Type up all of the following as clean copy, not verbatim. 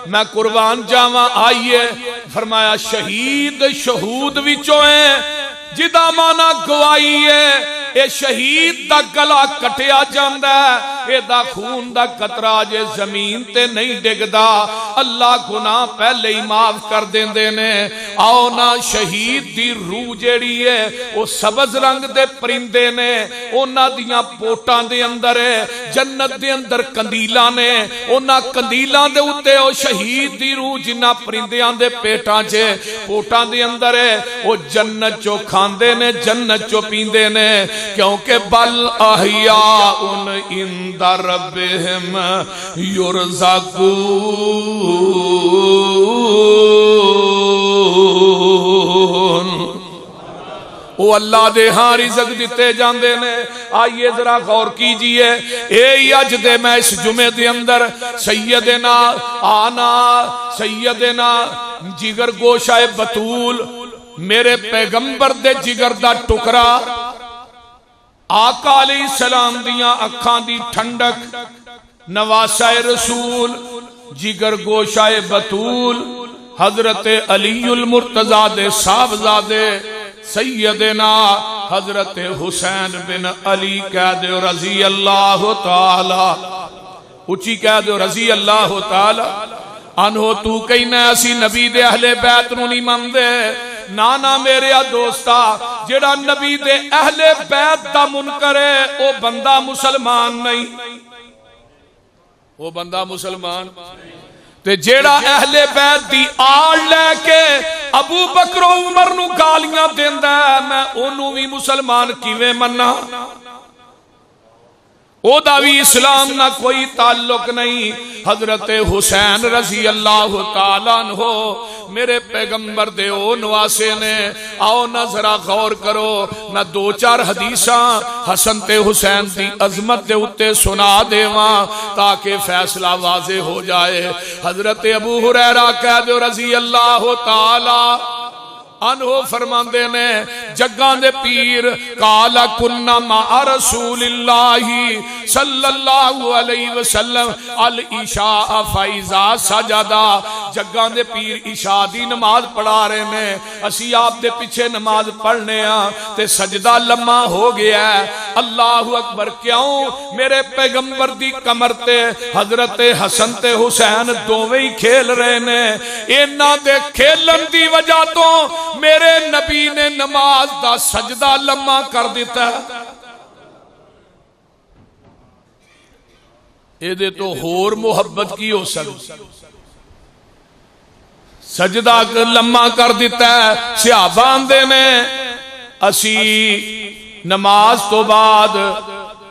میں قربان جاواں آئیے فرمایا شہید شہود وچوں ہے جدا مانا گوائی ہے اے شہید دا گلا کٹیا جاندا ہے اے دا خون دا قطرہ جے زمین تے نہیں ڈگدا اللہ گناہ پہلے ہی معاف کر دیندے نے آؤ نا شہید دی روح جیڑی ہے او سبز رنگ دے پرندے نے اونا دیاں پوٹاں دے اندر ہے جنت دے اندر کندیلاں نے اونا کندیلاں دے اتے او شہید دی روح جنہ پرندیاں دے پیٹاں چے پوٹاں دے اندر ہے او جنت چو کھاندے نے جنت چو پیندے نے کیونکہ بل احیاء عند ربہم یرزقون وہ اللہ دے ہاں رزق دیتے جاندے نے آئیے ذرا غور کیجئے اے اج دے میں اس جمعے دے اندر سیدنا جگر گوشہ بطول میرے پیغمبر دے جگر دا ٹکرا آقا علیہ السلام دیاں اکھاں دی ٹھنڈک نواسہ رسول جگر گوشہ بطول حضرت علی المرتضیٰ دے صاحبزادے سیدنا حضرت حسین بن علی قید رضی اللہ تعالی اچھی قید رضی اللہ تعالی انہو تو کہنا اسی نبی دے اہل بیت نو نہیں مندے نانا میرے دوستا جڑا نبی دے اہل بیت دا منکر ہے او بندہ مسلمان نہیں وہ بندہ مسلمان تے جیڑا اہل بیت دی آڑ لے کے ابو بکر و عمر نو گالیاں دیندا ہے میں اونوں بھی مسلمان کیویں مننا او دا بھی اسلام نہ کوئی تعلق نہیں حضرت حسین رضی اللہ تعالیٰ عنہ میرے پیغمبر دے او نواسے نے آؤ نہ ذرا غور کرو نہ دو چار حدیثاں حسن تے حسین دی عظمت دے اتے سنا دیواں تاکہ فیصلہ واضح ہو جائے حضرت ابو ہریرہ قید رضی اللہ تعالیٰ انہو فرماندے نے جگاں دے پیر قالا کننا مع رسول اللہ صلی اللہ علیہ وسلم العشاء فائزہ سجدہ جگاں دے پیر عشاء دی نماز پڑھا رہے ہیں اسی آپ دے پیچھے نماز پڑھنے ہاں تے سجدہ لمحہ ہو گیا ہے اللہ اکبر کیوں میرے پیغمبر دی کمر تے حضرت حسن تے حسین دوویں ہی کھیل رہے ہیں انہاں دے کھیلن دی وجہ تو میرے نبی نے نماز دا سجدہ لمحہ کر دیتا ہے اے دے تو ہور محبت کی ہو سکتی سجدہ لمحہ کر دیتا ہے صحابہ اندے میں اسی نماز تو بعد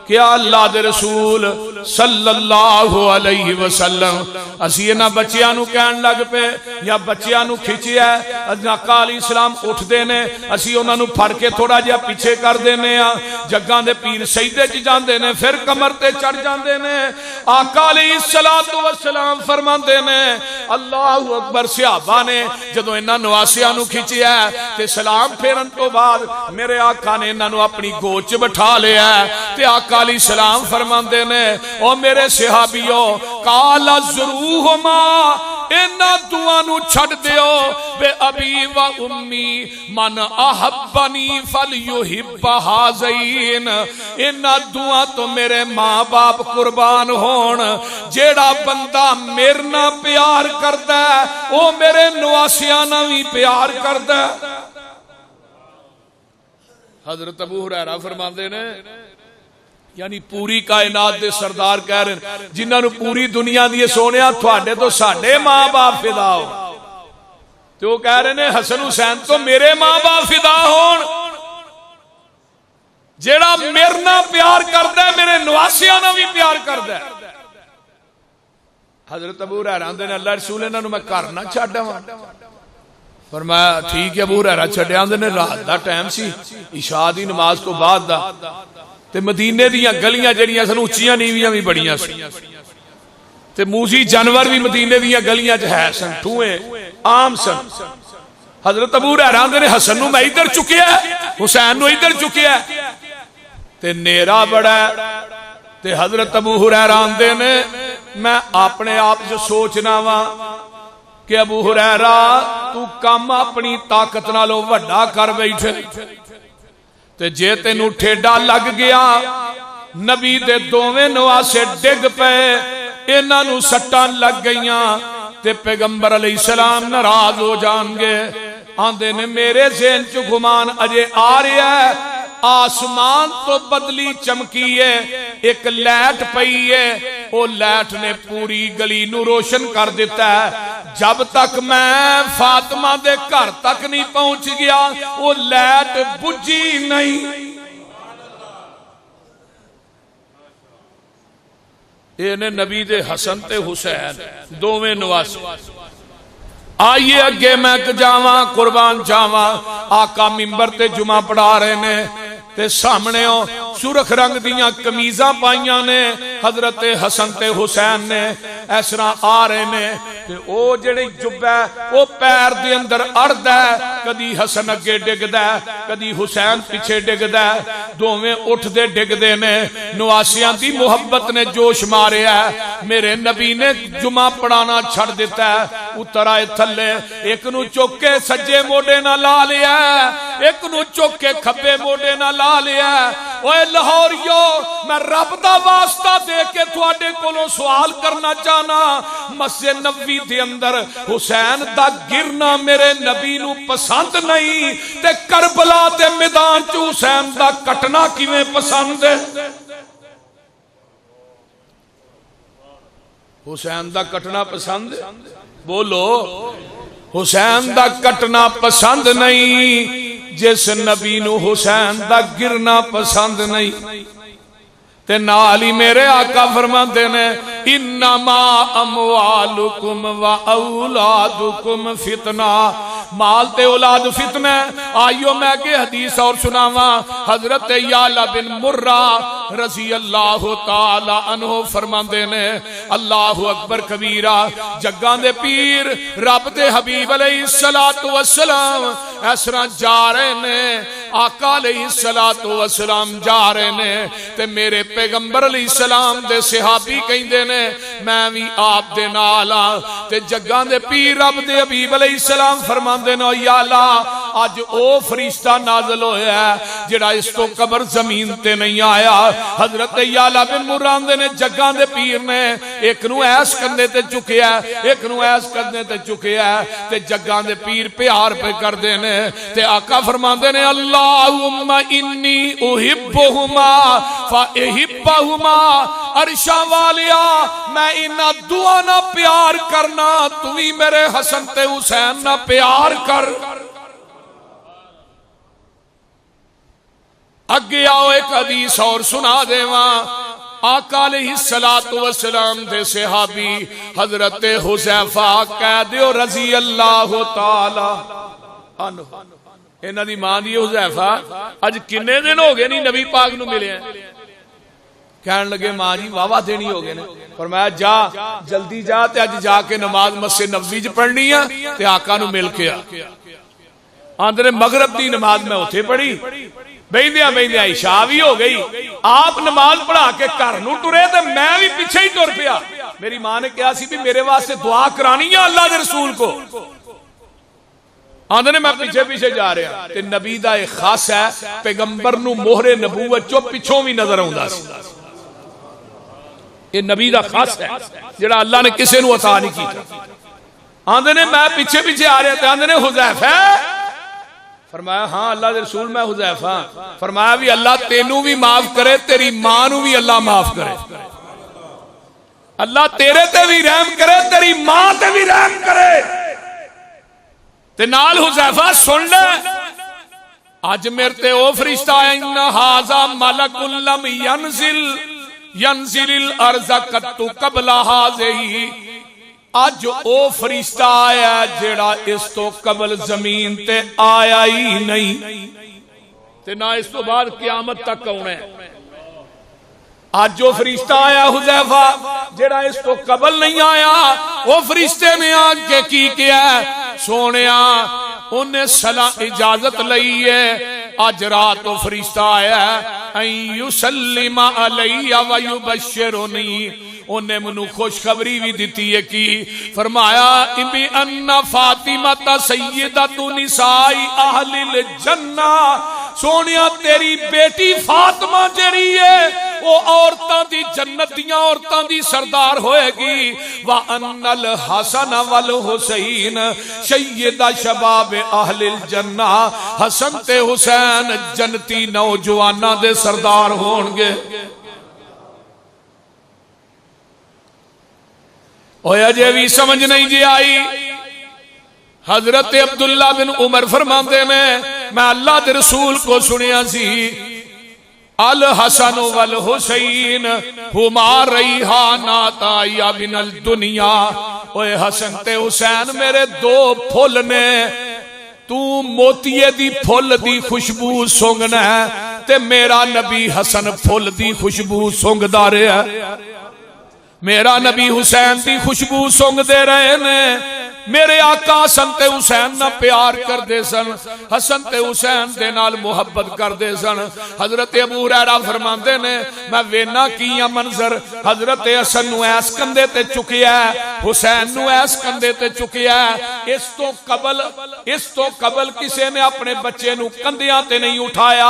کیا اللہ دے رسول صلی اللہ علیہ وسلم اسی انہاں بچیاں نو کہن لگ پہ یا بچیاں نو کھچیا ہے آقا علیہ السلام اٹھ دینے اسی انہاں نو پھڑ کے تھوڑا جہا پیچھے کر دینے جگاں دے پیر سجدے چ جاندے نے پھر کمر تے چڑھ جاندے نے آقا علیہ السلام فرماندے نے اللہ اکبر صحابہ نے جدوں انہاں نواسیاں نو کھچیا ہے تے سلام پھیرن تو بعد میرے آقا نے انہاں نو اپنی گود چ بٹھا لیا ہے تے آقا علیہ السلام فرماندے نے او میرے صحابیوں قال ضروہما انہاں دعا نو چھڑ دیو بے ابی و امی من احبنی فلیحب ہذین انہاں دعا تو میرے ماں باپ قربان ہون جیڑا بندہ میرے نال پیار کردا ہے او میرے نواسیاں نال بھی پیار کردا ہے حضرت ابو ہریرہ فرماندے نے یعنی پوری کائنات دے سردار کہہ رہے ہیں جنہاں نو پوری دنیا دی سونیا تھوڑے تو ساڈے ماں باپ فدا ہو تو وہ کہہ رہے ہیں حسن حسین تو میرے ماں باپ فدا ہون جیڑا میرے نال پیار کردا ہے میرے نواسیاں نال بھی پیار کردا ہے حضرت ابو ہریرہ نے اللہ رسول انہاں نو میں گھر نہ چھڈاواں فرمایا ٹھیک ہے ابو ہریرہ چھڈیا نے رات دا ٹائم سی عشاء دی نماز تو بعد دا تے مدینے دیاں گلیاں جڑیاں سن اونچیاں نیویاں بھی بڑیاں سن تے موسی جانور بھی مدینے دیاں گلیاں چ ہے سن ٹھوئے عام سن حضرت ابو ہریرہ نے حسن نو میں ادھر چکیا ہے حسین نو ادھر چکیا ہے تے نیرا بڑا ہے تے حضرت ابو ہریرہ نے میں اپنے آپ جو سوچنا وا کہ ابو ہریرہ تو کم اپنی طاقت نالوں وڈا کر بیٹھے تے جے تینوں ٹھیڈا لگ گیا نبی دے دوویں نواسے ڈگ پے انہاں نوں سٹاں لگ گئیاں تے پیغمبر علیہ السلام ناراض ہو جان گے آندے نے میرے ذہن چ گمان اجے آ رہا ہے آسمان تو بدلی چمکی ہے ایک لائٹ پئی ہے وہ لائٹ نے پوری گلی نو روشن کر دیتا ہے جب تک میں فاطمہ دے گھر تک نہیں پہنچ گیا وہ لائٹ بجھی نہیں یہ نے نبی دے حسن تے حسین دوویں نواسے آئیے اگے میں جاواں قربان جاواں آقا ممبر تے جمعہ پڑھا رہے نے تے سامنے سرخ رنگ دیاں کمیزاں پائیاں نے حضرت حسن تے حسین نے اس طرح آ رہے نے تے او جڑی جبہ او پیر دے اندر اڑدا ہے کدی حسن اگے ڈگدا ہے کدی حسین پیچھے ڈگدا ہے دوویں اٹھ دے ڈگ دے نے نواسیاں دی محبت نے جوش ماریا ہے میرے نبی نے جمعہ پڑھانا چھڑ دیتا ہے اتر آئے تھلے ایک نو چوک کے سجے موڈے نہ لا لیا ایک نو چوک کے کھبے موڈے نہ لا لیا اوے لاہوریو میں رب دا واسطہ دے کے تواڈے کولوں سوال کرنا چاہنا مسجد نبوی دے اندر حسین دا گرنا میرے نبی نو پسند نہیں تے کربلا دے میدان چ حسین دا کٹنا کیویں پسند ہے حسین دا کٹنا پسند ہے بولو حسین دا کٹنا پسند نہیں جس نبی نو حسین دا گرنا پسند نہیں تے نالی میرے آقا فرماتے نے انما اموالکم و اولادکم فتنہ مال تے اولاد فتنہ آئیو میں کہ حدیث اور سناواں حضرت یعلا بن مرہ رضی اللہ تعالی عنہ فرماندے نے اللہ اکبر کبیرہ جگاں دے پیر رب دے حبیب علیہ السلام اس طرح جا رہے نے آقا علیہ السلام جا رہے نے تے میرے پیغمبر علیہ السلام دے صحابی کہندے نے میں بھی آپ دے نالا تے جگاں دے پیر رب دے حبیب علیہ السلام فرماندے نے یا اللہ اج او فرشتہ نازل ہویا ہے جڑا اس تو قبر زمین تے نہیں آیا حضرت یعلا بن مرہ نے جگاں دے پیر نے ایک نو ایس کندے تے چکیا ایک نو ایس کندے تے چکیا تے جگاں دے پیر پیار پہ کر دے نے تے آقا فرماندے نے اللہم انی احبہما فاحبہما عرشا والیا میں انہاں دعا نہ پیار کرنا تمہیں میرے حسن تے حسین نہ پیار کر اگے آؤ ایک حدیث اور سنا دے وہاں آقا علیہ السلام دے صحابی حضرت حذیفہ کہہ دیو رضی اللہ تعالی عنہ انہاں دی ماں دی حذیفہ اج کنے دن ہو گئے نہیں نبی پاک نو ملے ہیں کہنے لگے ماں جی واہ دینی ہو گئے نے فرمایا جا جلدی جا تے اج جا کے نماز مسجد نبوی وچ پڑھنی ہے تے آقا نو مل کے آ آندے مغرب دی نماز میں اوتھے پڑھی بیندیاں بیندیاں عشاء بھی ہو گئی آپ نماز پڑھا کے گھر نو ٹرے تے میں بھی پیچھے ہی ٹر پیا میری ماں نے کہا سی بھی میرے واسطے دعا کرانی ہے اللہ دے رسول کو آندے نے میں پیچھے پیچھے جا رہا تے نبی دا ایک خاص ہے پیغمبر نو مہر نبوت چو پیچھوں بھی نظر آوندا سی یہ نبی دا خاص ہے جڑا اللہ نے کسے نو عطا نہیں کیتا آندے نے میں پیچھے پیچھے آ رہا تے آندے نے حذیفہ فرمایا ہاں اللہ دے رسول میں حذیفہ فرمایا بھی اللہ تینوں بھی معاف کرے تیری ماں نو بھی اللہ معاف کرے اللہ تیرے تے بھی رحم کرے تیری ماں تے بھی رحم کرے تے نال حذیفہ سن لے اج میرے تے او فرشتہ آیا ان ھذا ملک لم ینزل الارض قط قبل ھذہ اج او فرشتہ آیا جیڑا اس تو قبل زمین تے آیا ہی نہیں تے نہ اس تو بعد قیامت تک آنا ہے اج جو فرشتہ آیا حذیفہ جیڑا اس تو قبل نہیں آیا وہ فرشتے نے آ کے کی کیا سونیا انہیں صلاح اجازت لئی ہے اج رات وہ فرشتہ آیا ان یسلم علی و یبشرنی انہیں منو خوشخبری بھی دیتی ہے کی فرمایا امی ان فاطمہ سیدۃ نساء اہل الجنہ سونیا تیری بیٹی فاطمہ جڑی ہے وہ عورتاں دی جنت دیاں عورتاں دی سردار ہوئے گی وَأَنَّ الْحَسَنَ وَالْحُسَيْنَ سَيِّدَ شَبَابِ أَهْلِ الْجَنَّةِ حسن تے حسین جنتی نوجواناں دے سردار ہون گے اویا جے بھی سمجھ نہیں جی آئی حضرت عبداللہ بن عمر فرماندے میں اللہ دے رسول کو سنیا سی الحسن والحسین ہما ریحانات یا من الدنیا اوے حسن تے حسین میرے دو پھول نے تو موتیے دی پھول دی خوشبو سونگنا ہے تے میرا نبی حسن پھول دی خوشبو سونگ دا رہے ہے میرا نبی حسین دی خوشبو سونگ دے رہے نے میرے آقا حسن تے حسین نہ پیار کر دے سن حسن تے حسین دے نال محبت کر دے سن حضرت ابو ہریرہ فرماندے نے میں وینا کیا منظر حضرت حسن نو ایس کندے تے چکیا ہے حسین نو ایس کندے تے چکیا ہے اس تو قبل کسے نے اپنے بچے نو کندیاں تے نہیں اٹھایا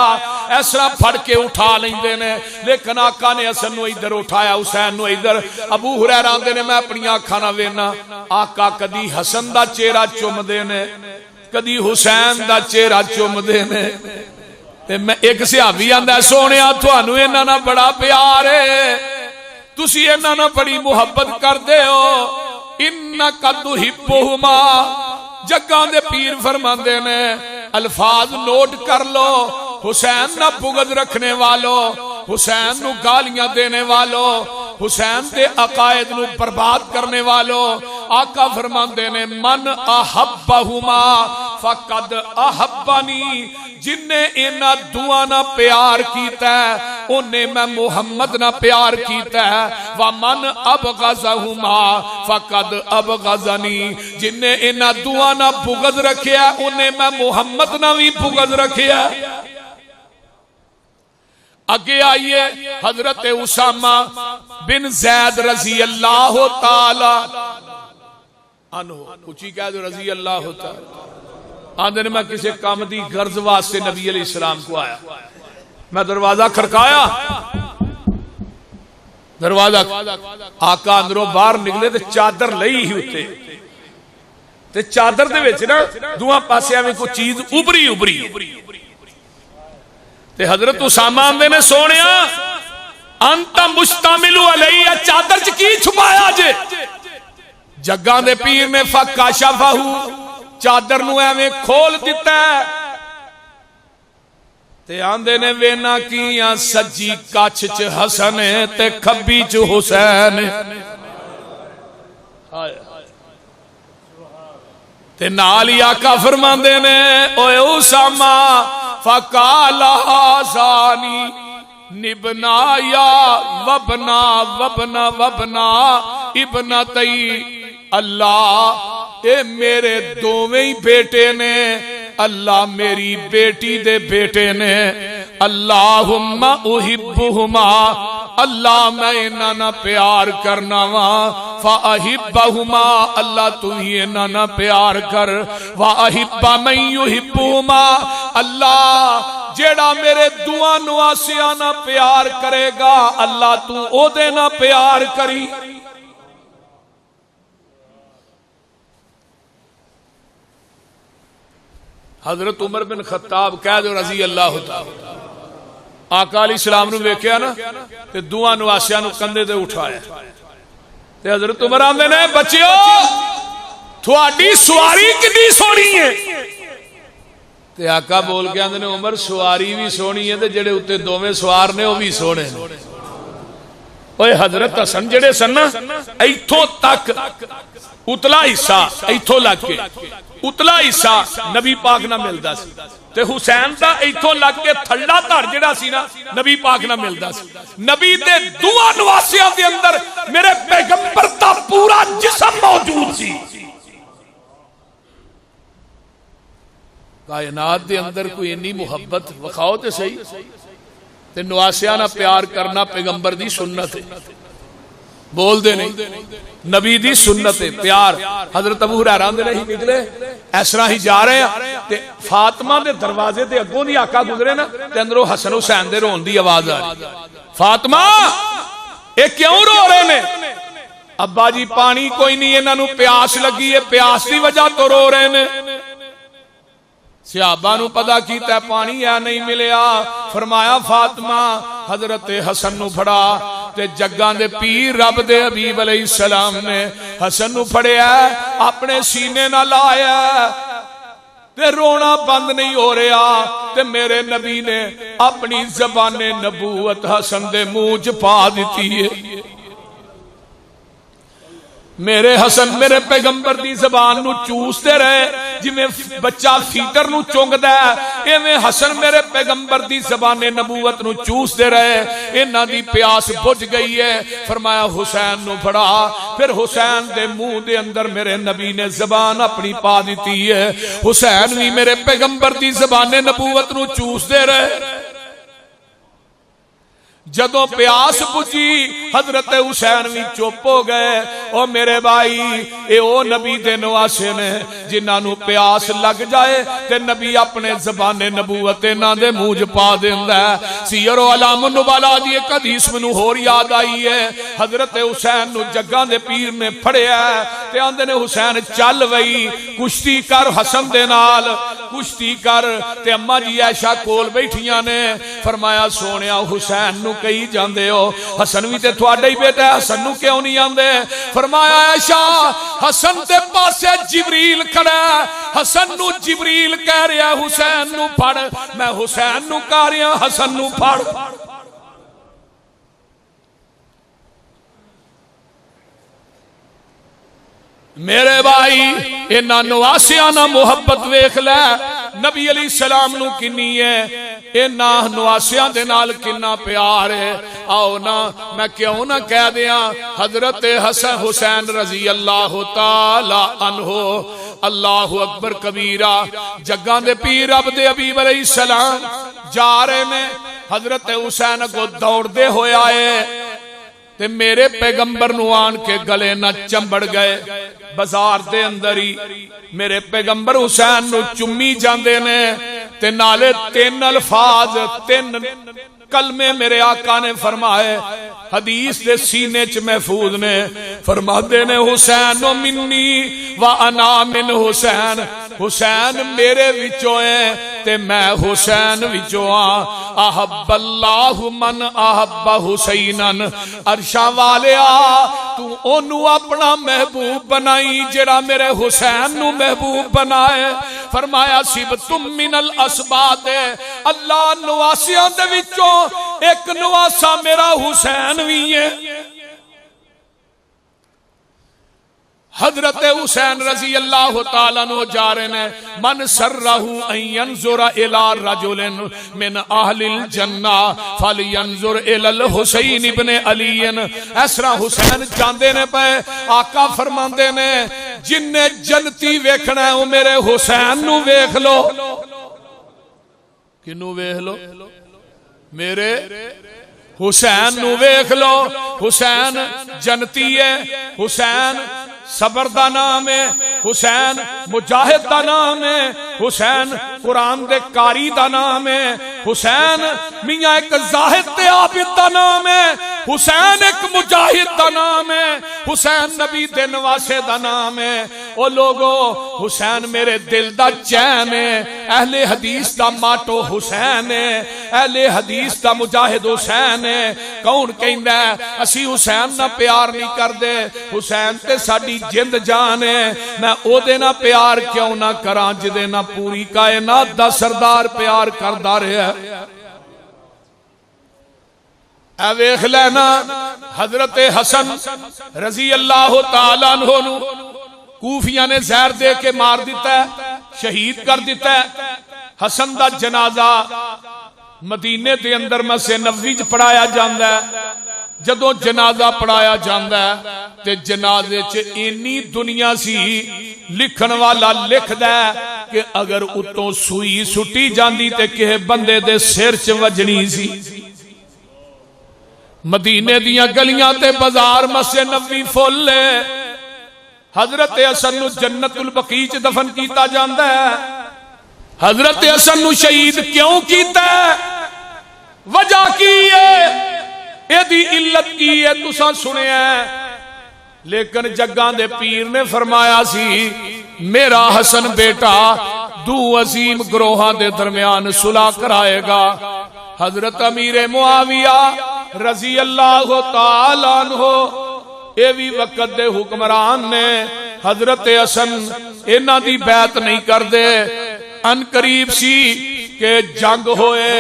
ایسا پھڑ کے اٹھا لیندے نے لیکن آقا نے حسن نو ادھر اٹھایا حسین نو ادھر ابو ہریرہ آندے نے میں اپنی آنکھاں نہ وینا آقا کدی حسن دا چہرہ چوم دے نے کدی حسین دا چہرہ چوم دے نے تے میں ایک صحابی آندا سونیا تھانوں انہاں نال بڑا پیار ہے تسی انہاں نال بڑی محبت کردے ہو انک تحبہما جگاں دے پیر فرماندے نے الفاظ نوٹ کر لو حسین نہ بغض رکھنے والو حسین نو گالیاں دینے والو حسین دے عقائد نو برباد کرنے والو آقا فرماندے نے من احبہما فقد احبنی جن نے اینا دعا نہ پیار کیتا ہے انہیں میں محمد نہ پیار کیتا ہے ومن ابغضہما فقد ابغضنی جن نے اینا دعا نہ بغض رکھیا انہیں میں محمد نہ بھی بغض رکھیا اگے آئیے حضرت اسامہ بن زید رضی اللہ تعالی عنہ کچھ ہی کہہ دو رضی اللہ تعالی آندھے نے میں کسی کام دی غرض واسطے نبی علیہ السلام کو آیا میں دروازہ کھڑکایا دروازہ آقا اندروں باہر نکلے تے چادر لئی ہی ہوتے تے چادر دے وچ نا دوہاں پاسے میں کوئی چیز ابری تے حضرت اسامہ آندے نے سونیا انتا مشتمل علیہ چادر چ کی چھپایا جے جگاں دے پیر نے فکاشفہ چادر نو ایویں کھول دیتا ہے تے آندے نے وینا کیاں سجی کچھ چ حسن تے کھبی چ حسین تے نال ہی آقا فرماندے نے اوے اسامہ فقالا زانی نبنا یا وبنا وبنا وبنا ابنتی اللہ اے میرے دوویں بیٹے نے اللہ میری بیٹی دے بیٹے نے اللہم احبہما اللہ میں انہاں نہ پیار کرنا وا فاحبہما اللہ تو ہی انہاں نہ پیار کر واحب من یحبہما اللہ جیڑا میرے دعا نواسیاں نہ پیار کرے گا اللہ تو او دے نہ پیار کری حضرت عمر بن خطاب کہہ دو رضی اللہ تعالی آقا علیہ السلام نو ویکھیا نا تے دعا نواسیاں نو کندھے تے اٹھایا تے حضرت عمر آندے نے بچیو تھوڑی سواری کتنی سونی ہے تے آقا بول کے آندے نے عمر سواری بھی سونی ہے تے جڑے اوتے دوویں سوار نے او بھی سونے اوے حضرت حسن جڑے سن نا ایتھوں تک اتلا حصہ ایتھوں لگ کے اتلا حصہ نبی پاک نہ ملدا سی تے حسین دا ایتھوں لگ کے تھلا دھڑ جڑا سی نا نبی پاک نہ ملدا سی نبی دے دعا نواسیاں دے اندر میرے پیغمبر دا پورا جسم موجود سی کائنات دے اندر کوئی انی محبت وکھاؤ تے صحیح تے نواسیاں نہ پیار کرنا پیغمبر دی سنت ہے بول دے نہیں نبی دی سنت پیار حضرت ابو ہریرہ دے نہیں نکلے اس طرح ہی جا رہے ہیں تے فاطمہ دے دروازے تے اگوں دی آقا گزرے نا تے اندروں حسن حسین دے رون دی آواز آ رہی فاطمہ اے کیوں رو رہے نے ابا جی پانی کوئی نہیں انہاں نوں پیاس لگی ہے پیاس دی وجہ تو رو رہے نے صحابہ نو پتا کیتا پانی یا نہیں ملیا فرمایا فاطمہ حضرت حسن نو پھڑا تے جگاں دے پیر رب دے حبیب علیہ السلام نے حسن نو پھڑیا اپنے سینے نہ لایا تے رونا بند نہیں ہو رہا تے میرے نبی نے اپنی زبان نبوت حسن دے منہ چ پا دیتی ہے میرے حسن میرے پیغمبر دی زبان نو چوستے رہے جی میں بچہ فیٹر نو چونگ دے ایویں حسن میرے پیغمبر دی زبان نبوت نو چوستے رہے انہاں دی پیاس بجھ گئی ہے فرمایا حسین نو پھڑا پھر حسین دے منہ دے اندر میرے نبی نے زبان اپنی پا دیتی ہے حسین بھی میرے پیغمبر دی زبان نبوت نو چوستے رہے جدوں پیاس بجھی حضرت حسین بھی چپ ہو گئے او میرے بھائی اے او نبی دے نواسے نے جنہاں نو پیاس لگ جائے تے نبی اپنے زبان نبوت انہاں دے منہ چ پا دیندا ہے سیر و علام النبلاء دی ایک حدیث مینوں ہور یاد آئی ہے حضرت حسین نو جگاں دے پیر نے پھڑیا تے آندے نے حسین چل وئی کشتی کر حسن دے نال کشتی کر تے اماں جی عائشہ کول بیٹھیاں نے فرمایا سونیا حسین نو کئی جاندے ہو حسن بھی تے تھوڑا ہی بیٹا ہے حسن نو کیوں نہیں آندے فرمایا عائشہ حسن تے پاسے جبریل کھڑا حسن نو جبریل کہہ رہا حسین نو پڑھ میں حسین نو کہہ رہا حسن نو پڑھ میرے بھائی انہاں نواسیاں نہ محبت ویکھ لے نبی علیہ السلام نو کنی ہے انہاں نواسیاں دے نال کنا پیار ہے آؤ نا میں کیوں نہ کہہ دیاں حضرت حسن حسین رضی اللہ تعالی عنہ اللہ اکبر کبیرہ جگاں دے پیر رب دے حبیب علیہ السلام جا رہے نے حضرت حسین کو دوڑ دے ہوئے آئے تے میرے پیغمبر نو آن کے گلے نہ چمبڑ گئے بازار دے اندر ہی میرے پیغمبر حسین نو چمی جاندے نے تے نالے تین الفاظ تین کلمے میرے آقا نے فرمائے حدیث دے سینے چ محفوظ نے فرما دے نے حسین و منی و انا من حسین حسین میرے وچوں ہے تے میں حسین وچوں ہاں احب اللہ من احب حسینن عرشاں والیا تو اونوں اپنا محبوب بنائی جڑا میرے حسین نو محبوب بنائے فرمایا سبتم من الاسباط اللہ نواسیاں دے وچوں ایک نواسا میرا حسین بھی ہے حضرت حسین رضی اللہ تعالیٰ عنہ جا رہے ہیں من سرہ ان ینظر الى رجل من اہل الجنہ فلینظر الى الحسین ابن علی ایسرا حسین جاندے نے پہ آقا فرماندے نے جن نے جنتی ویکھنا ہے وہ میرے حسین نو ویکھ لو کنو ویکھ لو میرے حسین نو ویکھ لو حسین جنتی ہے حسین صبر دا نام ہے حسین مجاہد دا نام ہے حسین قرآن دے قاری دا نام ہے حسین میاں ایک زاہد تے عابد دا نام ہے حسین ایک مجاہد دا نام ہے حسین نبی دے نواسے دا نام ہے او لوگو حسین میرے دل دا چین ہے اہل حدیث دا ماٹو حسین ہے اہل حدیث دا مجاہد حسین ہے کون کہندا ہے اسی حسین نہ پیار نہیں کر دے حسین تے ساڈی جند جان ہے میں او دے نہ پیار کیوں نہ کراں جدے نہ پوری کائنات دا سردار پیار کردا رہیا اے ویکھ لینا حضرت حسن رضی اللہ تعالیٰ عنہ نو کوفیاں نے زہر دے کے مار دیتا ہے شہید کر دیتا ہے حسن دا جنازہ مدینے دے اندر مسجد نبوی چ پڑھایا جاندا ہے جدوں جنازہ پڑھایا جاندا ہے تے جنازے چ اینی دنیا سی لکھن والا لکھدا ہے کہ اگر اتوں سوئی سٹی جاندی تے کہے بندے دے سر چ وجنی سی مدینے دیاں گلیاں تے بازار مسجد نبوی فل ہے. حضرت حسن نو جنت البقیع چ دفن کیتا جاندا ہے. حضرت حسن نو شہید کیوں کیتا ہے؟ وجہ کی ہے؟ ایدی علت کی ہے تساں سنیا ہے. لیکن جگاں دے پیر نے فرمایا سی میرا حسن بیٹا دو عظیم گروہاں دے درمیان صلح کرائے گا. حضرت امیر معاویہ رضی اللہ تعالی عنہ اے بھی وقت دے حکمران نے حضرت حسن انہاں دی بیعت نہیں کر دے. ان قریب سی کہ جنگ ہوئے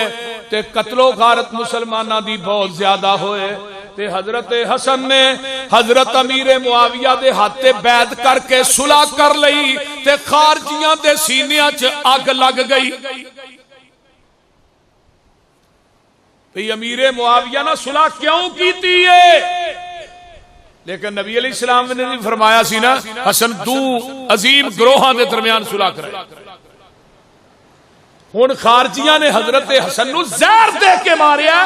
تے قتل و غارت مسلمانہ دی بہت زیادہ ہوئے تے حضرت حسن نے حضرت امیر معاویہ دے ہاتھے بیعت کر کے صلح کر لئی تے خارجیاں دے سینیاں چ اگ لگ گئی. امیر معاویہ نے صلح کیوں کیتی ہے؟ لیکن نبی علیہ السلام نے بھی فرمایا سی نا حسن دو عظیم گروہاں دے درمیان صلح کرے. ہن خارجیاں نے حضرت حسن نو زہر دے کے ماریا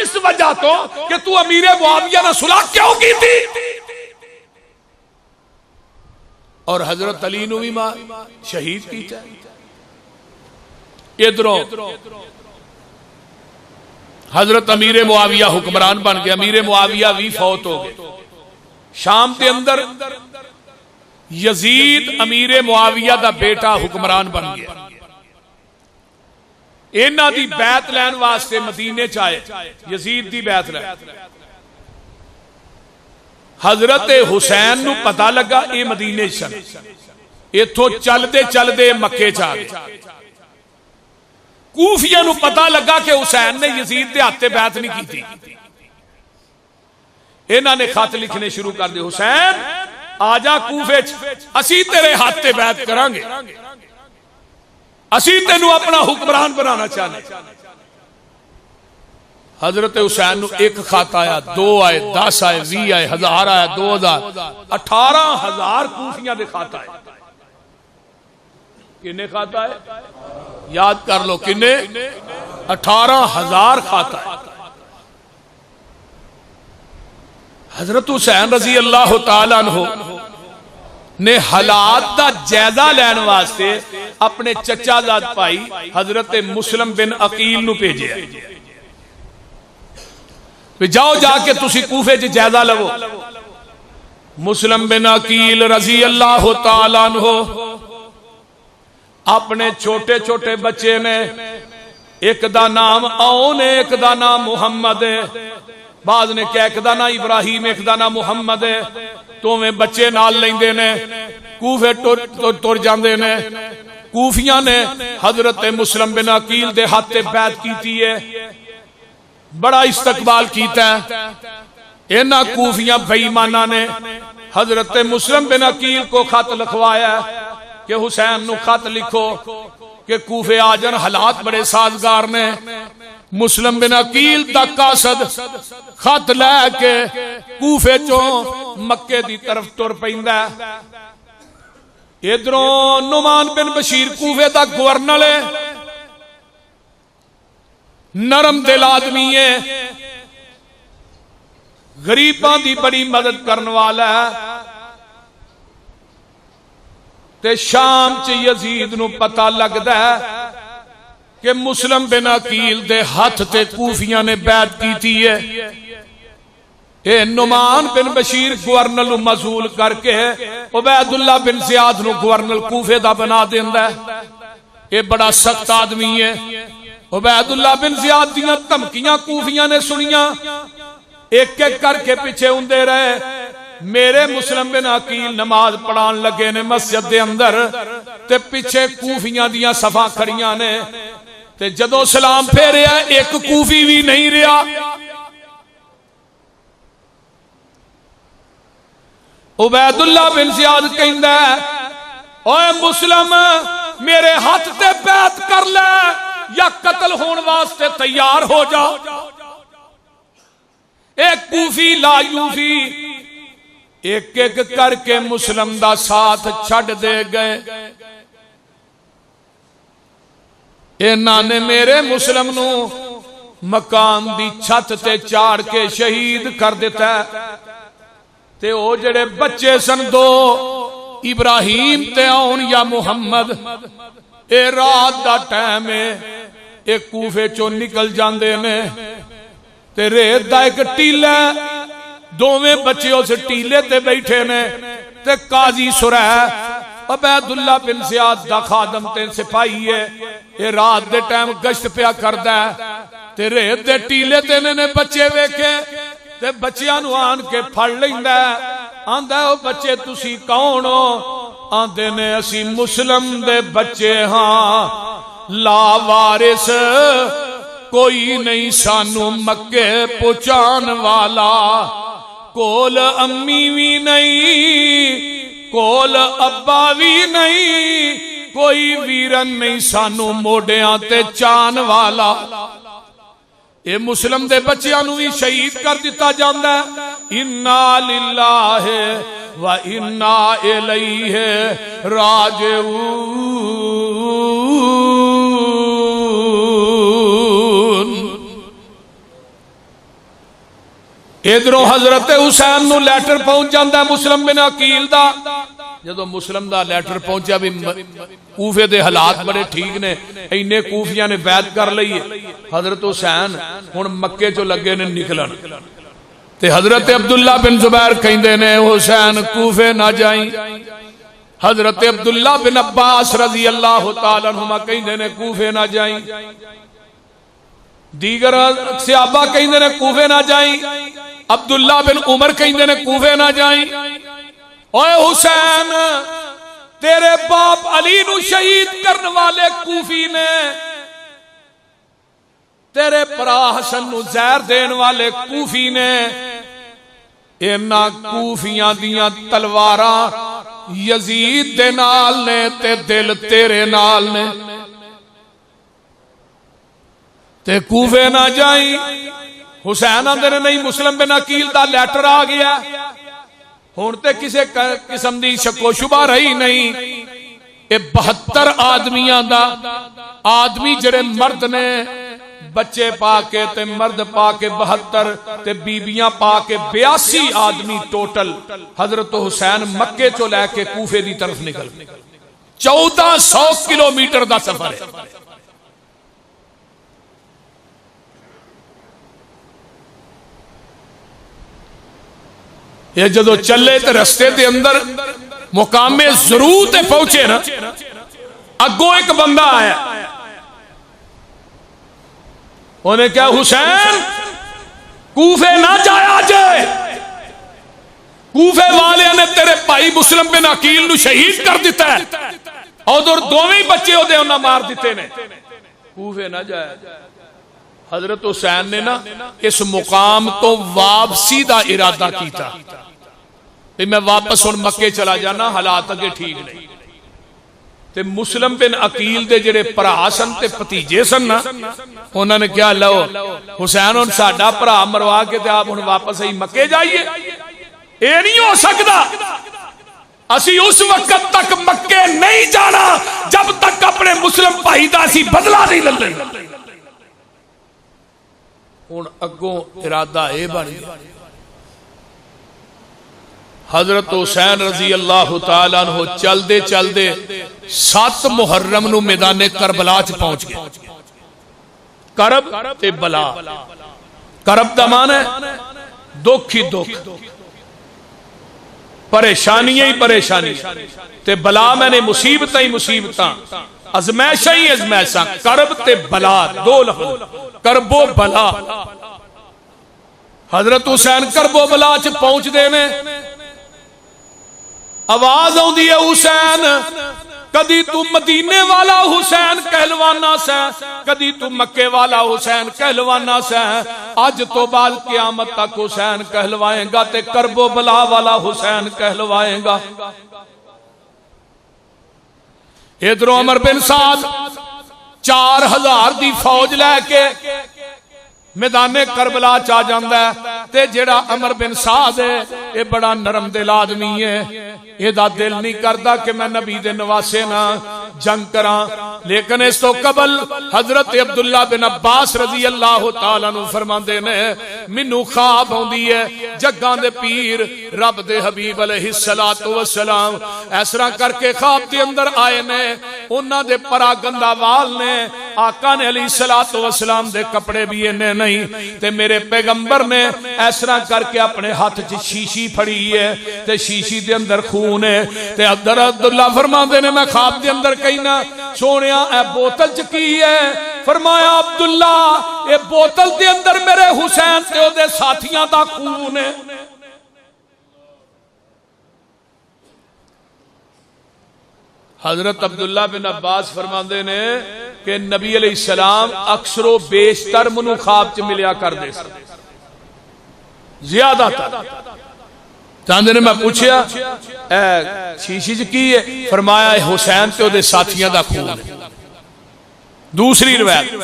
اس وجہ تو کہ تو امیر معاویہ نے صلح کیوں کی تھی. اور حضرت علی نو بھی شہید کیتا. ادھروں حضرت امیر معاویہ حکمران بن گیا. امیر معاویہ بھی فوت ہو گئے. شام کے اندر یزید امیر معاویہ دا بیٹا حکمران بن گیا. انہاں دی بیعت لین واسطے مدینے چائے یزید دی بیعت لین. حضرت حسین نو پتہ لگا اے مدینے چل ایتھوں چلدے چلدے مکے چا گئے. کوفیہ نو پتہ لگا کہ حسین نے یزید دے ہاتھ بیعت نہیں کی تھی. انہاں نے خط لکھنے شروع کر دے حسین آجا کوفے اسی تیرے ہاتھ بیعت کران گے اسی تینو اپنا حکمران بنانا چاہنے. حضرت حسین نو ایک خط آیا 2 آئے 10 آئے 20 آئے 1000 آیا 2000 18,000 کوفیاں دے خط آئے. کنے خط آئے یاد کر لو کنے 18,000 خط آئے. حضرت حسین رضی اللہ تعالیٰ عنہ نے حالات دا جائزہ لین واسطے اپنے چچا زاد پائی حضرت مسلم بن عقیل نو بھیجے. جاؤ جا کے تسی کوفے چ جائزہ لو. مسلم بن عقیل رضی اللہ تعالیٰ عنہ اپنے چھوٹے چھوٹے بچے نے ایک دا نام اون ہے ایک دا نام محمد ہے. بعض نے کہا ایک دا نام ابراہیم ایک دا نام محمد ہے. تو میں بچے نال لیندے نے کوفے ٹر جاندے نے. کوفیاں نے حضرت مسلم بن عقیل دے ہاتھ بیعت کیتی ہے. بڑا استقبال کیتا ہے. انہاں کوفیاں بے ایماناں نے حضرت مسلم بن عقیل کو خط لکھوایا کہ حسین نو خط لکھو کہ کوفے آ جان حالات بڑے سازگار نے. مسلم بن عقیل دا قاصد خط لے کے کوفے چوں مکے دی طرف ٹر پیندا. ادھروں نعمان بن بشیر کوفے دا گورنر ہے نرم دل آدمی ہے غریباں دی بڑی مدد کرن والا ہے. تے شام چ یزید نو پتہ لگدا ہے کہ مسلم بن عقیل دے ہاتھ تے کوفیاں نے بیعت کیتی ہے. اے نعمان بن بشیر گورنر مزول کر کے عبید اللہ بن زیاد نو گورنر کوفے دا بنا دیندا ہے. اے بڑا سخت آدمی ہے. عبید اللہ بن زیاد دیاں دھمکیاں کوفیاں نے سنیاں ایک ایک کر کے پیچھے ہوندے رہے. میرے مسلم بن عقیل نماز پڑھان لگے نے مسجد دے اندر تے پیچھے کوفیاں دیاں صفاں کھڑیاں نے تے جدوں سلام پھیریا ایک کوفی بھی نہیں رہا. عبید اللہ بن زیاد کہندا ہے اوے مسلم میرے ہاتھ تے بیعت کر لے یا قتل ہون واسطے تیار ہو جا. ایک کوفی لا یوفی ایک ایک کر کے مسلم دا ساتھ چھڑ دے گئے. انہاں نے میرے مسلم نو مکان دی چھت تے چاڑ کے شہید کر دیتا ہے تے او جڑے بچے سن دو ابراہیم تے آن یا محمد اے رات دا ٹائم ہے اے کوفے چو نکل جاندے نے تے ریت دا ایک ٹیلہ دوویں بچے اس ٹیلے تے بیٹھے نے تے قاضی سرح عبیداللہ بن زیاد دا خادم تے سپاہی ہے اے رات دے ٹائم گشت پیا کردا ہے تے ریت دے ٹیلے تے نے بچے ویکھے تے بچیاں نو آن کے پھڑ لیندا ہے آندا او بچے تسی کون ہو آندے نے اسی مسلم دے بچے ہاں لا وارث کوئی نہیں سانو مکے پہنچان والا کول امی بھی نہیں کول ابا بھی نہیں کوئی ویرن نہیں سانو موڈیاں تے چان والا اے مسلم دے بچیاں نو بھی شہید کر دیتا جاندا ہے انا للہ و انا الیہ راجعون ادھروں حضرت حسین نو لیٹر پہنچ جاندا ہے مسلم بن عقیل دا جدو مسلم دا لیٹر پہنچا بھی کوفے دے حالات بڑے ٹھیک نے اینے کوفیاں نے بیعت کر لئی حضرت حسین ہن مکے چوں لگے نے نکلن تے حضرت عبداللہ بن زبیر کہندے نے حسین کوفے نہ جائیں حضرت عبداللہ بن عباس رضی اللہ تعالی عنہما کہندے نے کوفے نہ جائیں دیگر صحابہ کہندے نے کوفے نہ جائیں عبداللہ بن عمر کہندے نے کوفے نہ جائیں اوے حسین تیرے باپ علی نو شہید کرنے والے کوفی نے تیرے پرا حسن نو زہر دین والے کوفی نے اینا کوفیاں دیاں تلواراں یزید دے نال نے تے دل تیرے نال نے تے کوفے نہ جائیں حسین آندے نے نہیں مسلم بن عقیل دا لیٹر آ گیا ہون تے کسے قسم دی شک و شبہ رہی نہیں اے 72 آدمیاں دا آدمی جڑے مرد نے بچے پا کے تے مرد پا کے 72 تے بیبیاں پا کے 82 آدمی ٹوٹل حضرت حسین مکے چو لے کے کوفے دی طرف نکل 1400 کلومیٹر دا سفر ہے یہ جدو چلے تے رستے دے اندر مقام ضرور تے پہنچے نا اگوں ایک بندہ آیا انہیں کہا حسین کوفے نہ جایا جائے کوفے والے نے تیرے بھائی مسلم بن عقیل نو شہید کر دیتا ہے اور دوویں بچے ہو دے انہاں مار دیتے نے کوفے نہ جایا حضرت حسین نے نا اس مقام تو واپسی دا ارادہ کیتا میں واپس ہن مکے چلا جانا حالات اگے ٹھیک نہیں تے مسلم بن عقیل دے جڑے بھرا سن تے بھتیجے سن نا انہاں نے کیا لو حسین ہن ساڈا بھرا مروا کے تے آپ ہن واپس ہی مکے جائیے اے نہیں ہو سکدا اسی اس وقت تک مکے نہیں جانا جب تک اپنے مسلم بھائی دا اسی بدلہ نہیں لے لینا ہن اگوں ارادہ اے بن گیا حضرت حسین رضی اللہ تعالیٰ عنہ چل دے 7 محرم نو میدان کربلا چ پہنچ گئے کرب تے بلا کرب دا معنی ہے دکھ ہی دکھ پریشانی ہی پریشانی تے بلا میں نے مصیبتاں ہی مصیبتاں ازمیشاں ہی ازمیشاں کرب تے بلا دو لفظ کرب و بلا حضرت حسین کرب و بلا چ پہنچ دے نے آواز آؤندی ہے حسین کدی تو مدینے والا حسین کہلوانا سے کدی تو مکے والا حسین کہلوانا سے آج تو بعد قیامت تک حسین کہلوائیں گا تے کرب و بلا والا حسین کہلوائیں گا ادھروں عمر بن سعد 4000 دی فوج لے کے میدان کربلا چا جاندا ہے تے جڑا عمر بن سعد ہے یہ بڑا نرم دل آدمی ہے یہ دا دل نہیں کردا کہ میں نبی دے نواسے نہ جنگ کراں لیکن اس تو قبل حضرت عبداللہ بن عباس رضی اللہ تعالیٰ عنہ فرماندے نے مینوں خواب ہوندی ہے جگاں دے پیر رب دے حبیب علیہ الصلوۃ والسلام اس طرح کر کے خواب دے اندر آئے نے، انہاں دے پراگندہ وال نے، آقا نے علیہ الصلوۃ والسلام دے کپڑے بھی انہیں نہیں تے میرے پیغمبر نے اس طرح کر کے اپنے ہاتھ چ شیشی پھڑی ہے تے شیشی دے اندر خون ہے تے عبداللہ فرماندے نے میں خواب دے اندر کہنا سونیا اے بوتل چ کی ہے؟ فرمایا عبداللہ اے بوتل دے اندر میرے حسین تے او دے ساتھیاں دا خون ہے۔ حضرت عبداللہ بن عباس فرماندے نے کہ نبی علیہ السلام اکثر و بیشتر منو خواب چ ملیا کر دے زیادہ تر چاندے نے میں پوچھیا شیشی چ کی ہے؟ فرمایا حسین تے او دے ساتھیاں دا خون ہے۔ دوسری روایت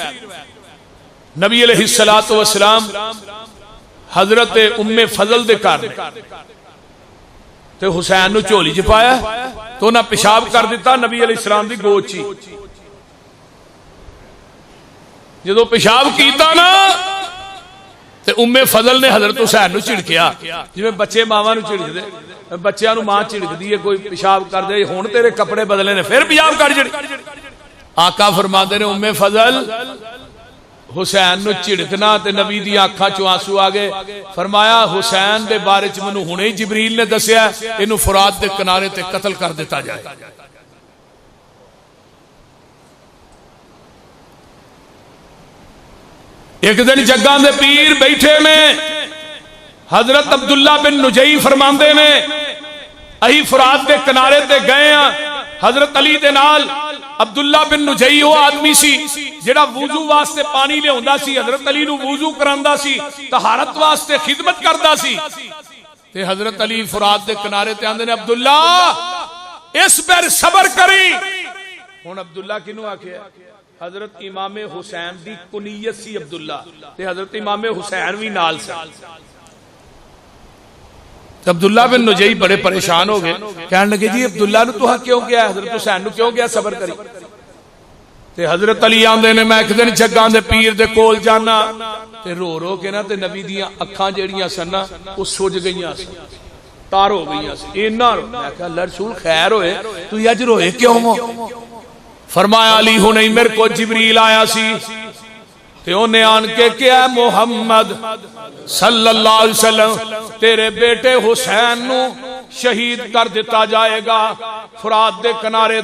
نبی علیہ الصلوۃ والسلام حضرت ام فضل دے گھر تے حسین نو جھولی چ پایا تو انہاں پیشاب کر دیتا نبی علیہ السلام دی گود چ، جدو پیشاب کیتا نا تے ام فضل نے حضرت حسین نو چڑکیا جویں بچے ماواں نو چڑکدے، بچیاں نو ماں چڑکدی ہے کوئی پیشاب کر دے ہن تیرے کپڑے بدلے نے پھر پیشاب کر جڑ۔ آقا فرماندے نے ام فضل حسین نو چڑکنا تے نبی دی آنکھاں چوں آنسو آ گئے۔ فرمایا حسین دے بارے چ مینوں ہنے جبریل نے دسیا اینو فرات دے کنارے تے قتل کر دیتا جائے۔ ایک دن جگاں دے پیر بیٹھے نے، حضرت عبداللہ بن نجی فرماندے نے اہی فرات دے کنارے تے گئے ہاں، حضرت علی دے نال عبداللہ بن نجی وہ آدمی سی جڑا وضو واسطے پانی لے ہوندا سی، حضرت علی نو وضو کراندا سی، طہارت واسطے خدمت کردا سی تے حضرت علی فرات دے کنارے تے آندے نے عبداللہ اس پر صبر کری۔ ہن عبداللہ کینو آکھیا؟ حضرت امام حسین دی کنیت سی عبداللہ تے حضرت امام حسین بھی نال سی۔ عبداللہ بن نجی بڑے پریشان ہو گئے، کہنے لگے جی عبداللہ نو تو کیوں گیا، حضرت حسین نو کیوں گیا صبر کری؟ تے حضرت علی آندے نے میں ایک دن جگاں دے پیر دے کول جانا تے رو رو کے نا تے نبی دیاں اکھاں جیڑیاں سن نا او سج گئیاں سی، تار ہو گئیاں سی، اینا رو۔ میں کہا اللہ رسول خیر ہوئے تو اج روئے کیوں ہو؟ فرمایا علی ہنے میرے کو جبریل آیا سی تے انہیں آن کے کیا محمد صلی اللہ علیہ وسلم تیرے بیٹے حسین نو شہید کر دیتا جائے گا فرات دے کنارے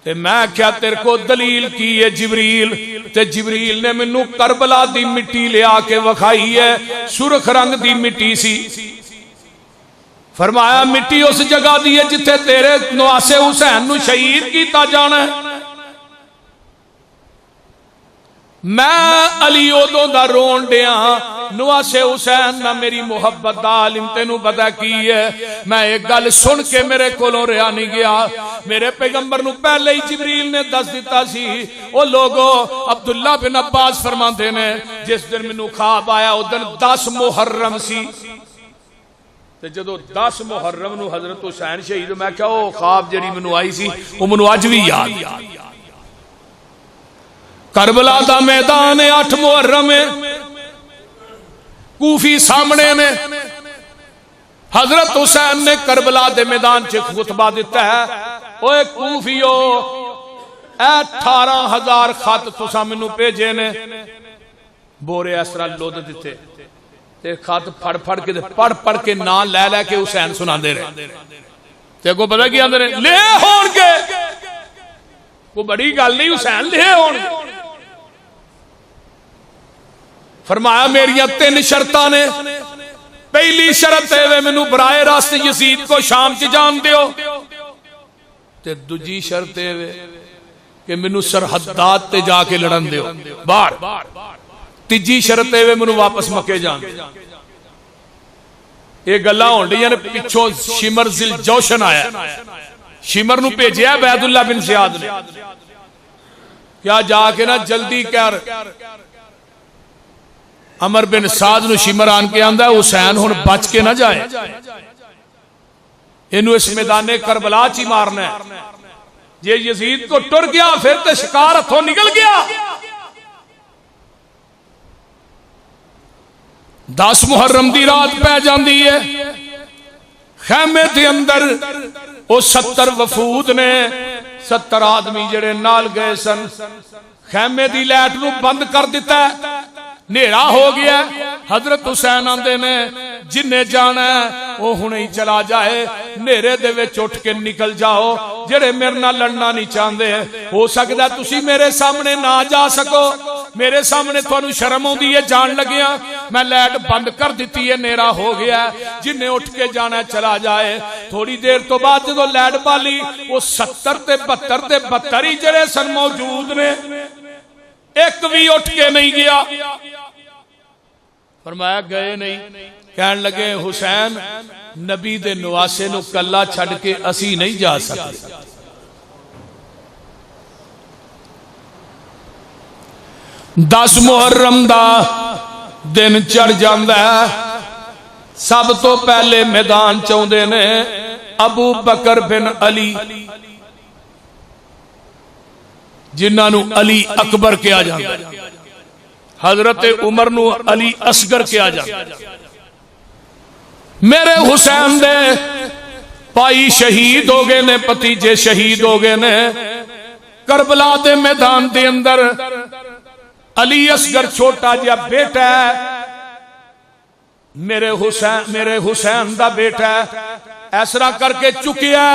تے میں کیا تیرے کو دلیل کی ہے جبریل؟ تے جبریل نے منو کربلا دی مٹی لے آ کے وکھائی ہے، سرخ رنگ دی مٹی سی۔ فرمایا مٹی اس جگہ دی ہے جتھے تیرے نواسے حسین نو شہید کیتا جانا ہے۔ میں علی اودوں دا رون دیاں نواسے حسین نہ میری محبت دا عالم تینوں پتہ کی ہے۔ میں ایک گل سن کے میرے کولوں رہا نہیں گیا، میرے پیغمبر نو پہلے ہی جبریل نے دس دیتا سی۔ او لوگو عبداللہ بن عباس فرماندے نے جس دن مینوں خواب آیا او دن 10 محرم سی تے جدو 10 محرم نو حضرت حسین شہید میں کہا او خواب جڑی مینوں آئی سی او مینوں اج بھی یاد۔ کربلا دا میدان 8 محرم ہے، کوفی سامنے میں حضرت حسین نے کربلا دے میدان چ خطبہ دیتا ہے۔ اوے کوفیو 18,000 خط تساں مینوں بھیجے نے، بورے اس طرح لود دیتے تے خط پھڑ پھڑ کے پڑھ پڑھ کے نام لے لے کے حسین سناندے رہے تے اگوں پتہ کی آندے نے لے ہون گے، کوئی بڑی گل نہیں حسین لے ہون گے۔ فرمایا میریاں 3 شرطاں نے، پہلی شرط ہے مینوں براہ راست یزید کو شام چ جان دیو، تے دوجی شرط ہے کہ مینوں سرحدات تے جا کے لڑن دیو باہر، تیجی شرط ہے مینوں واپس مکے جان۔ یہ گلاں ہون ڈیاں نے پچھوں شمر ذل جوشن آیا، شمر نو بھیجیا عبید اللہ بن زیاد نے، کیا جا کے نا جلدی کر عمر بن سعد نو شمر آن کے آندا ہے حسین ہن بچ کے نہ جائے، اینو اس میدان کربلا چی مارنا ہے، جے یزید کو ٹر گیا پھر تے شکار ہتھوں نکل گیا۔ 10 محرم دی رات پہ جاندی ہے، خیمے دے اندر او 70 وفود نے، 70 آدمی جڑے نال گئے سن، خیمے دی لائٹ نو بند کر دیتا ہے، نیرا ہو گیا۔ حضرت حسین آندے نے جنہیں جانا ہے وہ ہنے ہی چلا جائے، نیرے دے وچ اٹھ کے نکل جاؤ، جڑے میرے نال لڑنا نہیں چاہندے ہو سکدا تسی میرے سامنے نہ جا سکو، میرے سامنے تھانوں شرم آندی ہے جان لگیا، میں لائٹ بند کر دیتی ہے، نیرا ہو گیا، جنہیں اٹھ کے جانا چلا جائے۔ تھوڑی دیر تو بعد جدو لائٹ بالی وہ 70 تے 72 تے 72 ہی جڑے سن موجود نے، ایک بھی اٹھ کے نہیں گیا۔ فرمایا گئے نہیں، کہنے لگے حسین نبی دے نواسے نو کلا چھڑ کے اسی نہیں جا سکتے۔ 10 محرم دا دن چڑھ جاندا ہے، سب تو پہلے میدان چاہندے نے ابو بکر بن علی، جنہاں نو علی اکبر کیا جاندا ہے، حضرت عمر نو علی اصغر کیا جاندا ہے۔ میرے حسین دے پائی شہید ہو گئے نے، پتیجے شہید ہو گئے نے، کربلا دے میدان دے اندر علی اصغر چھوٹا جہا بیٹا ہے، میرے حسین دا بیٹا ہے، ایسرا کر کے چکیا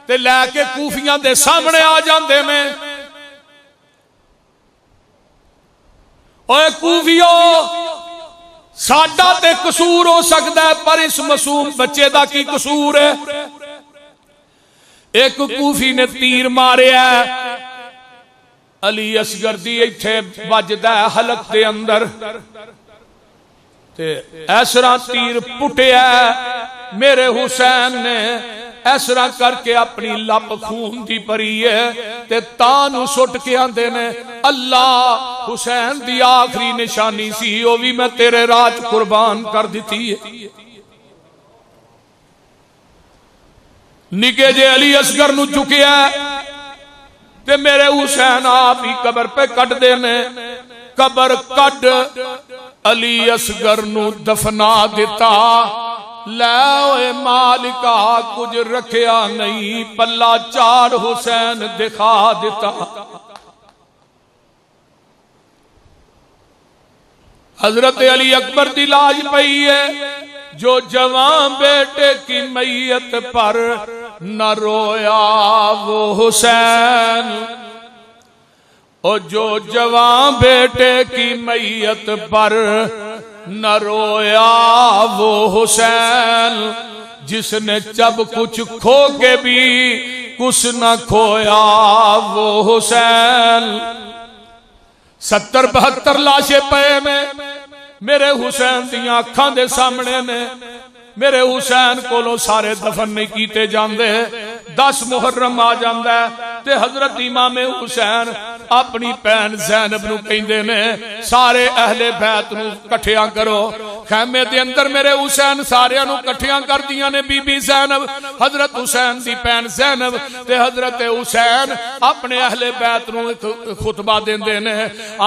تے لے کے کوفیاں دے سامنے آ جاندے میں، اوے کوفیو ساڈا تے قصور ہو سکتا ہے پر اس معصوم بچے دا کی قصور ہے؟ ایک کوفی نے تیر ماریا ہے، علی اصغر دی ایتھے وجدا ہے حلق دے اندر، تے ایسرا تیر پٹیا ہے، میرے حسین نے ایسرا کر کے اپنی لپ خون دی پری ہے تے تانو سٹ کے آندے نے اللہ حسین دی آخری نشانی سی وہ بھی میں تیرے راج قربان کر دیتی ہے۔ نکے جے علی اصغر نو چکیا تے میرے حسین آپ ہی قبر پہ کٹ دینے، قبر کٹ علی اصغر نو دفنا دیتا، لے مالکا کچھ رکھیا نہیں، پلا چار حسین دکھا دیتا۔ حضرت علی اکبر دی لاج پئی ہے، جو جوان بیٹے کی میت پر نہ رویا وہ حسین، اور جو جوان بیٹے کی میت پر نہ رویا وہ حسین، جس نے جب کچھ کھو کے بھی کچھ نہ کھویا وہ حسین۔ 70-72 لاشیں پے میں میرے حسین دیاں اکھاں دے سامنے نے، میرے حسین کولو سارے دفن نہیں کیتے جاندے۔ 10 محرم آ جاندا ہے تے حضرت امام حسین اپنی بہن زینب نو کہندے نے سارے اہل بیت نو کٹھیاں کرو۔ خیمے دے اندر میرے حسین سارے نو کٹھیاں کر دیاں نے، بی بی زینب، حضرت حسین دی بہن زینب تے حضرت حسین اپنے اہل بیت نو خطبہ دیندے نے،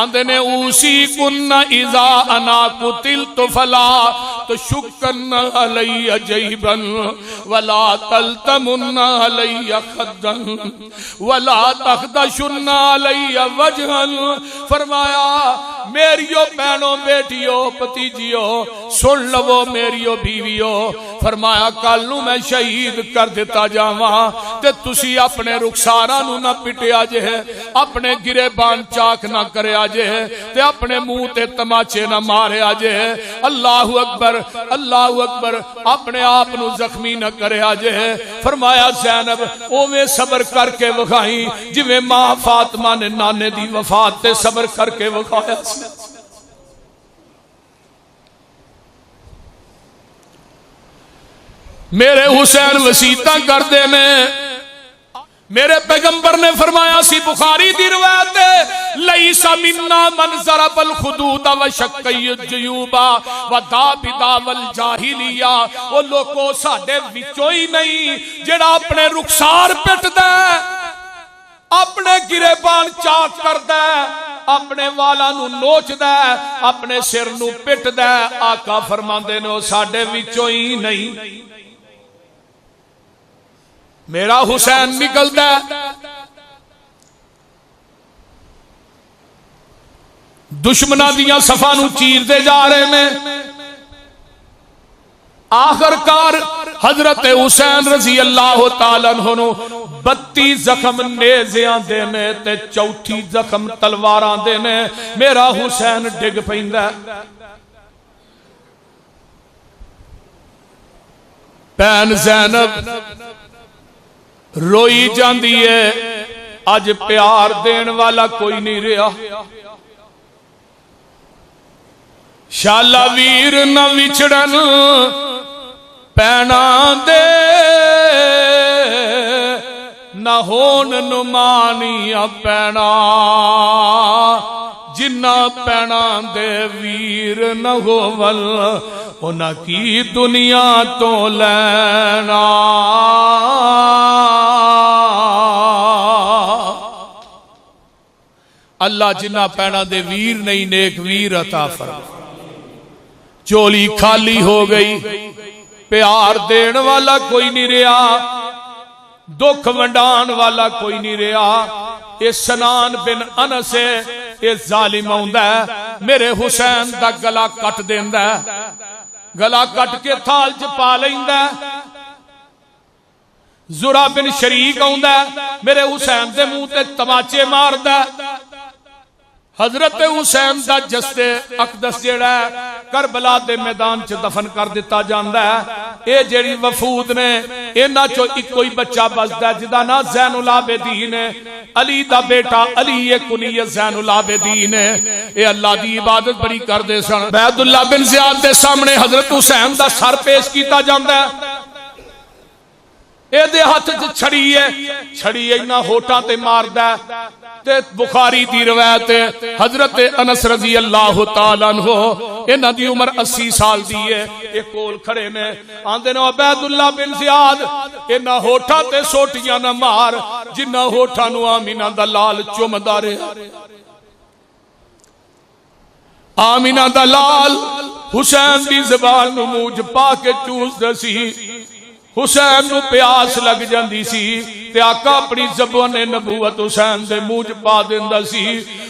آندے نے اوسی کن اذا انا قتلت فلا تشکن علی جیبا ولا تلتمن علی خدا ولا تخدشن علی وجہا۔ فرمایا میریو بہنوں بیٹیو پتیجیو سن لو میریو بیویو، فرمایا کل نو میں شہید کر دیتا جاواں تے تسی اپنے رخساراں نو نہ پٹیا جے، اپنے گریبان چاک نہ کریا جے تے اپنے منہ تے تماچے نہ ماریا جے۔ اللہ اکبر اللہ اکبر، اپنے آپ نو زخمی نہ کریا جے۔ فرمایا زینب اوویں صبر کر کے وکھائی جویں ماں فاطمہ نے نانے دی وفات تے صبر کر کے وکھایا سی۔ میرے حسین وسیعتاں کر دے میں، میرے پیغمبر نے فرمایا سی، بخاری دی روایت ہے، لیس منا من ضرب الخدود وشق الجیوب ودابدا والجاہلیہ، وہ لوگوں ساڈے وچوں ہی نہیں جڑا اپنے رخسار پٹدا ہے اپنے گریبان چاک کردا ہے، اپنے والا نو نوچدا ہے، اپنے سر نو پٹدا ہے۔ آقا فرماندے نے ساڈے وچوں ہی نہیں، میرا حسین نکلدا ہے، دشمناں دیاں صفاں نو چیردے جا رہے ہیں۔ آخر کار حضرت حسین رضی اللہ تعالیٰ عنہ نو 32 زخم نیزیاں دینے تے 34 زخم تلواراں دینے، میرا حسین ڈگ پیندا ہے۔ بہن زینب روئی جاندی ہے، اج پیار دین والا کوئی نہیں رہا، شالا ویر نہ وچھڑن پینا دے، نہ ہون نمانیاں پینا، جنہ پینا دے ویر نہ ہوول، انہاں کی دنیا تو لینا۔ اللہ جنہ پینا دے ویر نہیں نیک ویر عطا فرما۔ چولی خالی ہو گئی، پیار دین والا کوئی نہیں رہا، دکھ ونڈان والا کوئی نہیں رہا۔ یہ سنان بن انس ہے، یہ ظالم آندا ہے، میرے حسین دا گلا کٹ دیندا ہے، گلا کٹ کے تھال چ پا لیندا ہے۔ زرا بن شریک آندا ہے، میرے حسین دے منہ تے تماچے ماردا ہے۔ حضرت حسین دا جسد اقدس جیڑا ہے کربلا دے میدان چ دفن کر دیتا جاندا ہے۔ اے جیڑی وفود نے انہاں چوں ایک کوئی بچہ بچدا ہے جدا نا زین العابدین ہے، علی دا بیٹا علی کنیت زین العابدین ہے۔ اے اللہ دی عبادت بڑی کر دے سن۔ عبید اللہ بن زیاد دے سامنے حضرت حسین دا سر پیش کیتا جاندا ہے، اے دے ہاتھ چ چھڑی ہے، چھڑی اینا ہوٹاں تے ماردا ہے۔ تے بخاری دی روایت حضرت انس رضی اللہ تعالیٰ عنہ، انہاں دی عمر 80 سال دی ہے، ایک کول کھڑے نے آندے نے عبید اللہ بن زیاد انہاں ہوٹھاں تے سوٹیاں نہ مار جنہاں ہوٹھاں نو آمینہ دا لال چومدا رہا۔ آمینہ دا لال حسین دی زبان نو منہ چ پا کے چوس دسی، حسین نو پیاس لگ جاندی سی تے آقا اپنی زبان نبوت حسین دے منہ چ پا دیندا سی۔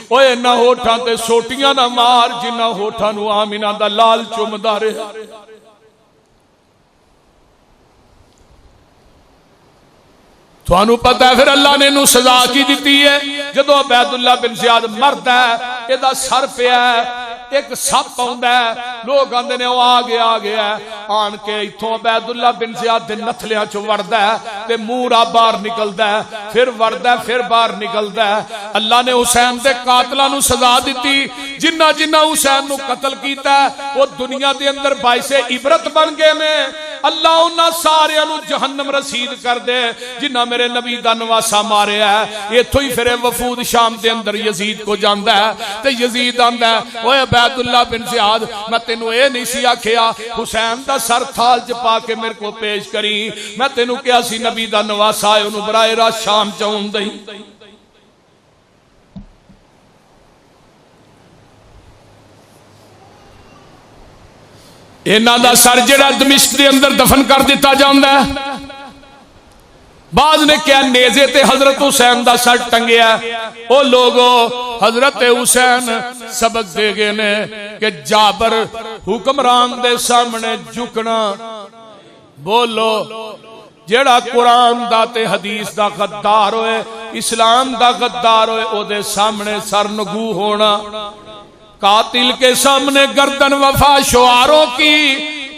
اوے نہ ہوٹھاں تے سوٹیاں نہ مار جنہاں ہوٹھاں نو آمینہ دا لال چومدا رہا۔ تھانوں پتہ ہے پھر اللہ نے انہوں سزا کی دیتی ہے۔ جدو عبید اللہ بن زیاد مرد ہے، ایدہ سر پہ ہے، ایک سپ آندا ہے، لوگ آندے نے وہ آگے ہے، آن کے اتھوں عبید اللہ بن زیاد دے نتھلیاں چو وردہ ہے تے مورا باہر نکلدا ہے، پھر وردہ ہے، پھر باہر نکلدا ہے۔ اللہ نے حسین دے قاتلہ نو سزا دیتی، جنہ حسین نو قتل کیتا ہے وہ دنیا دے اندر باعث عبرت بن گئے میں۔ اللہ انہاں سارے انہوں جہنم رسید کر دے جنہاں میرے نبی دا نواسا مارے ہے۔ یہ تو ہی پھر وفود شام دے اندر یزید کو جاندہ ہے تے یزید آندہ ہے، اوہ عبید اللہ بن زیاد میں تینوں اے نہیں سی آکھیا حسین دا سر تھال جپا کے میرے کو پیش کری، میں تینوں کیا سی نبی دا نواسا ہے انہوں برائے راہ شام چاہوں دیں۔ انہاں دا سر جڑا دمشق دے اندر دفن کر دیتا جاندہ ہے۔ بعض نے کیا نیزے تے حضرت حسین دا سر ٹنگیا ہے۔ او لوگو حضرت حسین سبق دے گئے نے کہ جابر حکمران دے سامنے جھکنا، بولو جیڑا قرآن دا تے حدیث دا غدار ہوئے، اسلام دا غدار ہوئے، او دے سامنے سر نگو ہونا۔ قاتل کے سامنے گردن وفا شعاروں کی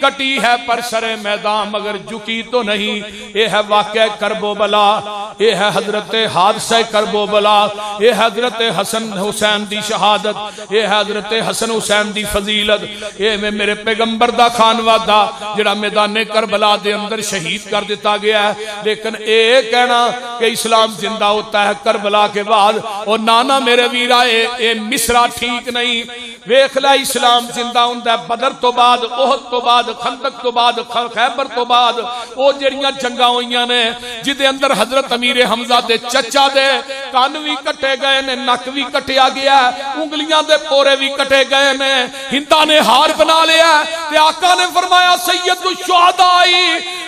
کٹی ہے پر سر میدان مگر جھکی تو نہیں۔ یہ ہے واقعہ کرب و بلا، یہ ہے حضرت حادثہ کرب و بلا، یہ ہے حضرت حسن حسین دی شہادت، یہ ہے حضرت حسن حسین دی فضیلت، یہ میں میرے پیغمبر دا خانوادہ جڑا میدان کربلا دے اندر شہید کر دیتا گیا ہے۔ لیکن ایک کہنا کہ اسلام زندہ ہوتا ہے کربلا کے بعد، اور نانا میرے ویرہ اے مصرہ ٹھیک نہیں۔ ویکھلا اسلام زندہ ہوندہ ہے بدر تو بعد، احد تو بعد، خندق تو بعد، خیبر تو بعد، وہ جڑیاں جنگاں ہوئیاں نے جدے اندر حضرت امیر حمزہ دے چچا دے کان بھی کٹے گئے نے، نک بھی کٹیا گیا ہے، انگلیاں دے پورے بھی کٹے گئے نے، ہندا نے ہار بنا لیا ہے۔ تے آقا نے فرمایا سید الشہداء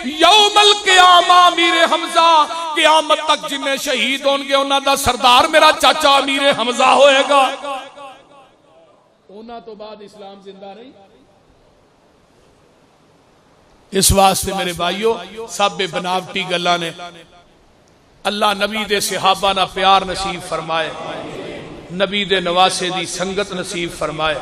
یوم القیامہ امیر حمزہ، قیامت تک جنہیں شہید ہون گے انہاں دا سردار میرا چاچا امیر حمزہ ہوئے گا۔ انہاں تو بعد اسلام زندہ نہیں۔ اس واسطے میرے بھائیو سب بے بناوٹی گلاں نے، اللہ نبی دے صحابہ نہ پیار نصیب فرمائے، نبی دے نواسے دی سنگت نصیب فرمائے۔